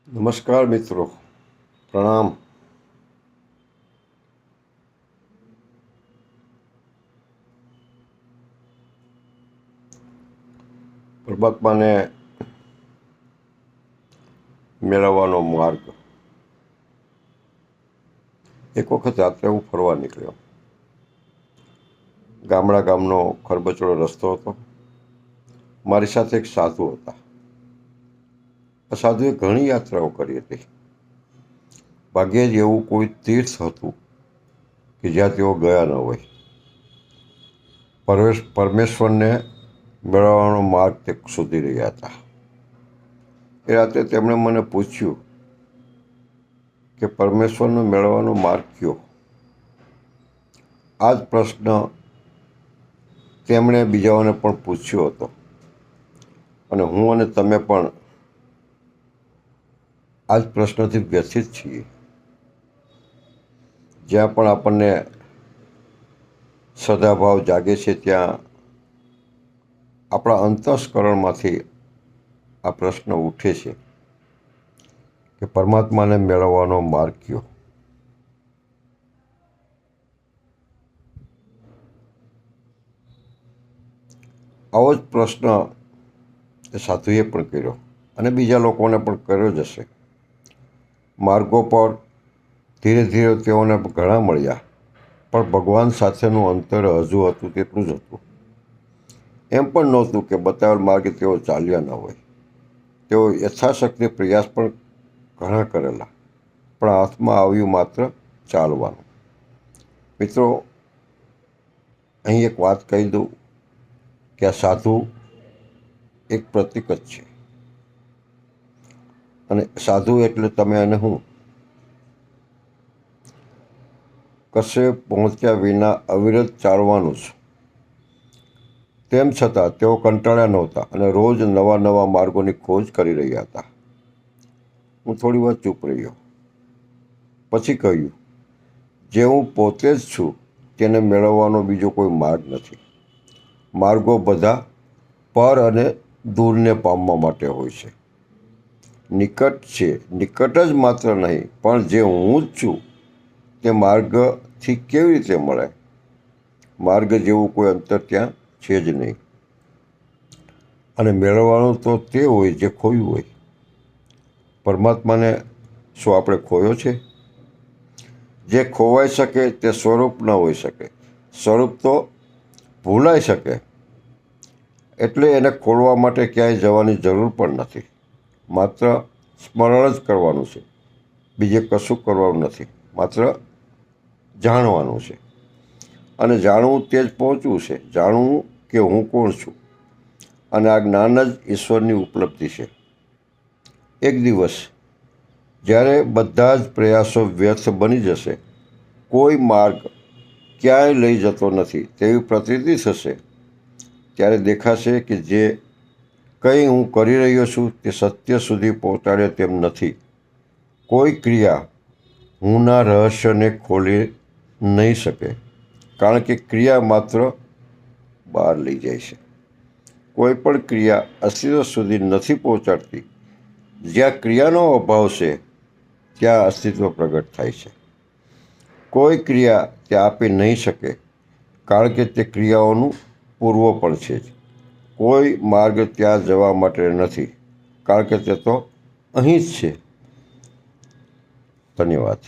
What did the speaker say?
નમસ્કાર મિત્રો, પ્રણામ. પરમાત્માને મેળવવાનો માર્ગ. એક વખત રાત્રે હું ફરવા નીકળ્યો. ગામનો ખરબચડો રસ્તો હતો. મારી સાથે એક સાધુ હતા. આ સાધુએ ઘણી યાત્રાઓ કરી હતી. ભાગ્યે જ એવું કોઈ તીર્થ હતું કે જ્યાં તેઓ ગયા ન હોય. પરમેશ્વરને મેળવવાનો માર્ગ તે શોધી રહ્યા હતા. એ રાત્રે તેમણે મને પૂછ્યું કે પરમેશ્વરને મેળવવાનો માર્ગ કયો? આ જ પ્રશ્ન તેમણે બીજાઓને પણ પૂછ્યો હતો અને હું અને તમે પણ આ જ પ્રશ્નથી વ્યથિત છીએ. જ્યાં પણ આપણને સદાભાવ જાગે છે ત્યાં આપણા અંતઃસ્કરણમાંથી આ પ્રશ્ન ઉઠે છે કે પરમાત્માને મેળવવાનો માર્ગ કયો? આવો જ પ્રશ્ન એ સાધુએ પણ કર્યો અને બીજા લોકોને પણ કર્યો જ હશે. માર્ગો પર ધીરે ધીરે તેઓને ઘણા મળ્યા, પણ ભગવાન સાથેનું અંતર હજુ હતું તેટલું જ હતું. એમ પણ નહોતું કે બતાવેલ માર્ગે તેઓ ચાલ્યા ન હોય. તેઓ યથાશક્તિ પ્રયાસ પણ ઘણા કરેલા, પણ હાથમાં આવ્યું માત્ર ચાલવાનું. મિત્રો, અહીં એક વાત કહી દઉં કે આ સાધુ એક પ્રતીક જ છે. અને સાધુ એટલે તમે અને હું. કશે પહોંચ્યા વિના અવિરત ચાલવાનું જ. તેમ છતાં તેઓ કંટાળ્યા નહોતા અને રોજ નવા નવા માર્ગોની ખોજ કરી રહ્યા હતા. હું થોડી વાર ચૂપ રહ્યો. પછી કહ્યું, જે હું પોતે જ છું તેને મેળવવાનો બીજો કોઈ માર્ગ નથી. માર્ગો બધા પર અને દૂરને પામવા માટે હોય છે. નિકટ છે, નિકટ જ માત્ર નહીં, પણ જે હું જ છું તે માર્ગથી કેવી રીતે મળે? માર્ગ જેવું કોઈ અંતર ત્યાં છે જ નહીં. અને મેળવવાનું તો તે હોય જે ખોયું હોય. પરમાત્માને શું આપણે ખોયો છે? જે ખોવાઈ શકે તે સ્વરૂપ ન હોઈ શકે. સ્વરૂપ તો ભૂલાઈ શકે, એટલે એને ખોળવા માટે ક્યાંય જવાની જરૂર પણ નથી. માત્ર સ્મરણ જ કરવાનું છે. બીજે કશું કરવાનું નથી. માત્ર જાણવાનું છે. અને જાણવું તે જ પહોંચવું છે. જાણવું કે હું કોણ છું. અને આ જ્ઞાન જ ઈશ્વરની ઉપલબ્ધિ છે. એક દિવસ જ્યારે બધા જ પ્રયાસો વ્યર્થ બની જશે, કોઈ માર્ગ ક્યાંય લઈ જતો નથી તેવી પ્રતીતિ થશે, ત્યારે દેખાશે કે જે કંઈ હું કરી રહ્યો છું તે સત્ય સુધી પહોંચાડે તેમ નથી. કોઈ ક્રિયા હુંના રહસ્યને ખોલી નહીં શકે, કારણ કે ક્રિયા માત્ર બહાર લઈ જાય છે. કોઈ પણ ક્રિયા અસ્તિત્વ સુધી નથી પહોંચાડતી. જ્યાં ક્રિયાનો અભાવ છે ત્યાં અસ્તિત્વ પ્રગટ થાય છે. કોઈ ક્રિયા તે આપી નહીં શકે, કારણ કે તે ક્રિયાઓનું પૂર્વ પણ છે જ. કોઈ માર્ગ ત્યાં જવા માટે નથી, કારણ કે તે તો અહીં જ છે. ધન્યવાદ.